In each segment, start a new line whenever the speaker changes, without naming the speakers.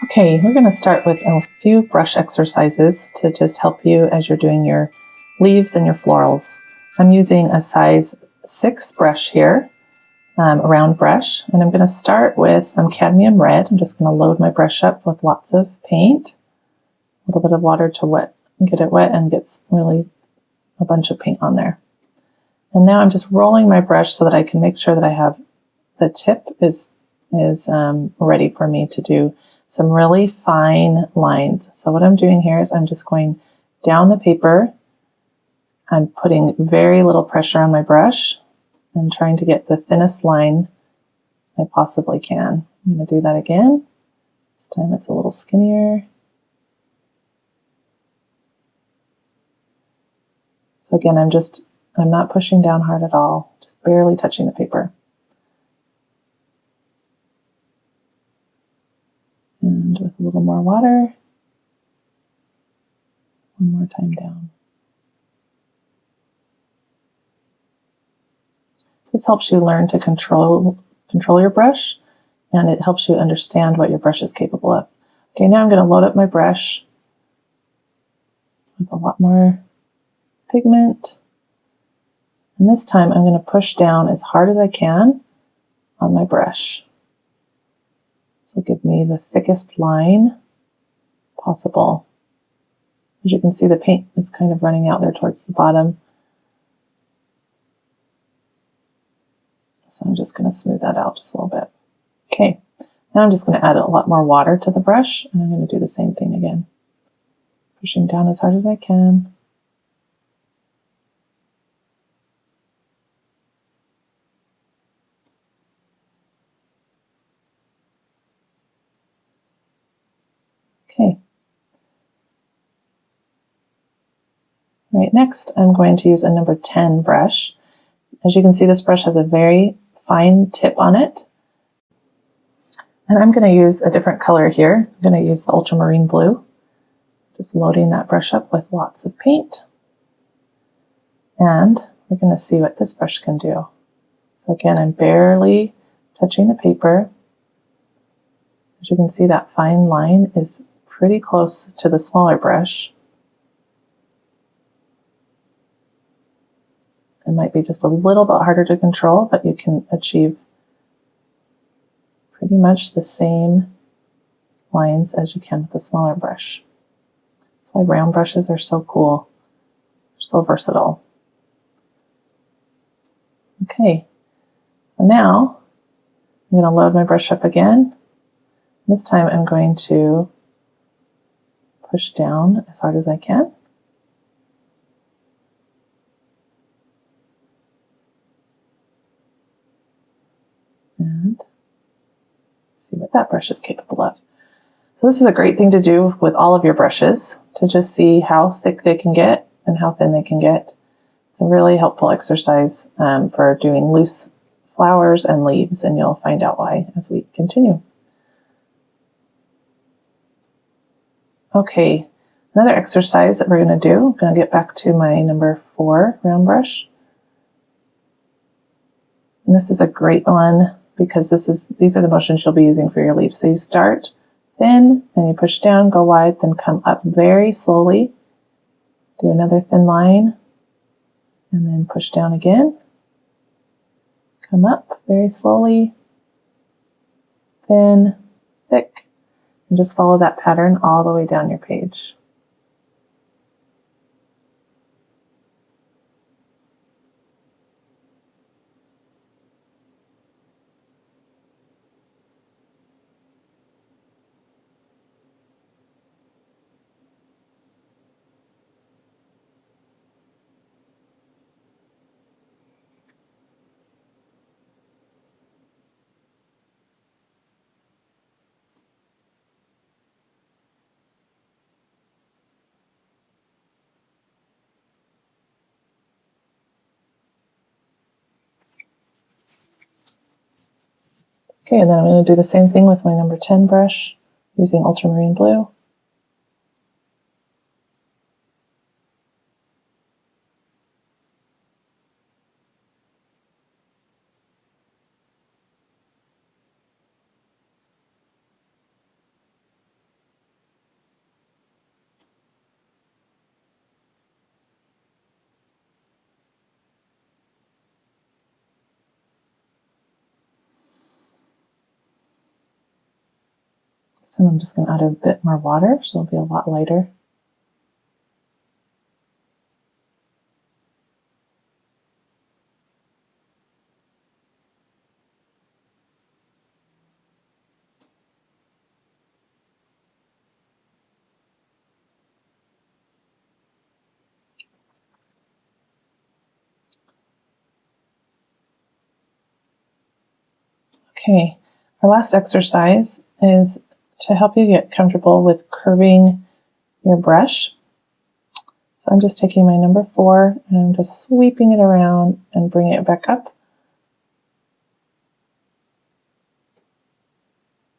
Okay, we're going to start with a few brush exercises to just help you as you're doing your leaves and your florals. I'm using a size 6 brush here, a round brush, and I'm going to start with some cadmium red. I'm just going to load my brush up with lots of paint, a little bit of water to get it wet and gets really a bunch of paint on there. And now I'm just rolling my brush so that I can make sure that I have the tip is ready for me to do some really fine lines. So what I'm doing here is I'm just going down the paper. I'm putting very little pressure on my brush and trying to get the thinnest line I possibly can. I'm going to do that again. This time it's a little skinnier. So again, I'm not pushing down hard at all, just barely touching the paper. And with a little more water, one more time down. This helps you learn to control your brush, and it helps you understand what your brush is capable of. Okay, now I'm going to load up my brush with a lot more pigment. And this time I'm going to push down as hard as I can on my brush. This will give me the thickest line possible. As you can see, the paint is kind of running out there towards the bottom. So I'm just going to smooth that out just a little bit. Okay, now I'm just going to add a lot more water to the brush, and I'm going to do the same thing again. Pushing down as hard as I can. Okay. All right, next I'm going to use a number 10 brush. As you can see, this brush has a very fine tip on it. And I'm going to use a different color here. I'm going to use the ultramarine blue. Just loading that brush up with lots of paint. And we're going to see what this brush can do. So again, I'm barely touching the paper. As you can see, that fine line is pretty close to the smaller brush. It might be just a little bit harder to control, but you can achieve pretty much the same lines as you can with the smaller brush. That's why round brushes are so cool. They're so versatile. Okay, so now I'm going to load my brush up again. This time I'm going to push down as hard as I can. And see what that brush is capable of. So this is a great thing to do with all of your brushes, to just see how thick they can get and how thin they can get. It's a really helpful exercise for doing loose flowers and leaves, and you'll find out why as we continue. Okay, another exercise that we're going to do, I'm going to get back to my number 4 round brush. And this is a great one because these are the motions you'll be using for your leaves. So you start thin, then you push down, go wide, then come up very slowly. Do another thin line, and then push down again. Come up very slowly, thin, thick, and just follow that pattern all the way down your page. Okay, and then I'm going to do the same thing with my number 10 brush using ultramarine blue. So I'm just going to add a bit more water, so it'll be a lot lighter. Okay, our last exercise is to help you get comfortable with curving your brush. So I'm just taking my number 4 and I'm just sweeping it around and bringing it back up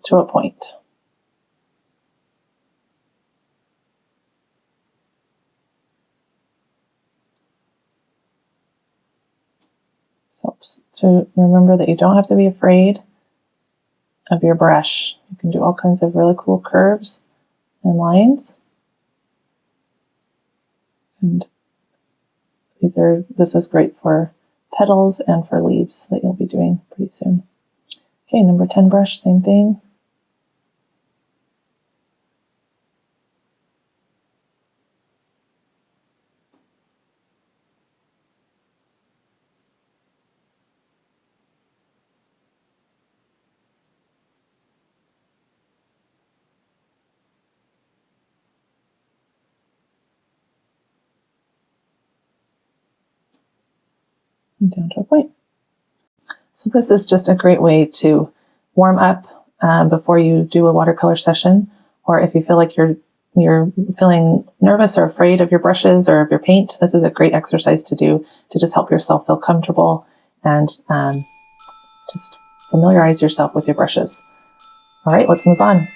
to a point. Helps to remember that you don't have to be afraid of your brush. You can do all kinds of really cool curves and lines. And this is great for petals and for leaves that you'll be doing pretty soon. Okay, number 10 brush, same thing. And down to a point. So this is just a great way to warm up before you do a watercolor session, or if you feel like you're feeling nervous or afraid of your brushes or of your paint, this is a great exercise to do to just help yourself feel comfortable and just familiarize yourself with your brushes. All right, let's move on.